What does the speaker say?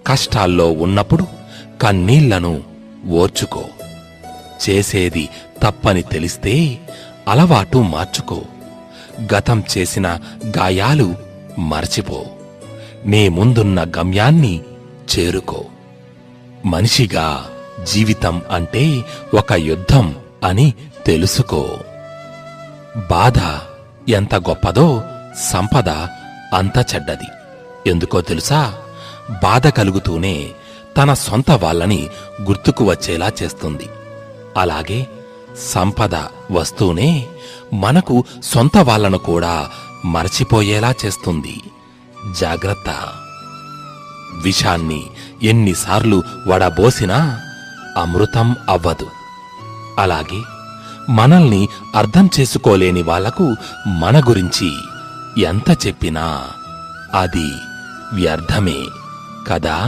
కష్టాల్లో ఉన్నప్పుడు కన్నీళ్లను ఓర్చుకో. చేసేది తప్పని తెలిస్తే అలవాటు మార్చుకో. గతం చేసిన గాయాలు మరచిపో. నీ ముందున్న గమ్యాన్ని చేరుకో. మనిషిగా జీవితం అంటే ఒక యుద్ధం అని తెలుసుకో. బాధ ఎంత గొప్పదో సంపద అంత చెడ్డది. ఎందుకో తెలుసా? బాధ కలుగుతూనే తన సొంత వాళ్ళని గుర్తుకు వచ్చేలా చేస్తుంది. అలాగే సంపద వస్తూనే మనకు సొంత వాళ్ళను కూడా మరచిపోయేలా చేస్తుంది. జాగ్రత్త. విషాన్ని ఎన్నిసార్లు వడబోసినా అమృతం అవ్వదు. అలాగే మనల్ని అర్థం చేసుకోలేని వాళ్లకు మన గురించి ఎంత చెప్పినా అది వ్యర్థమే కదా.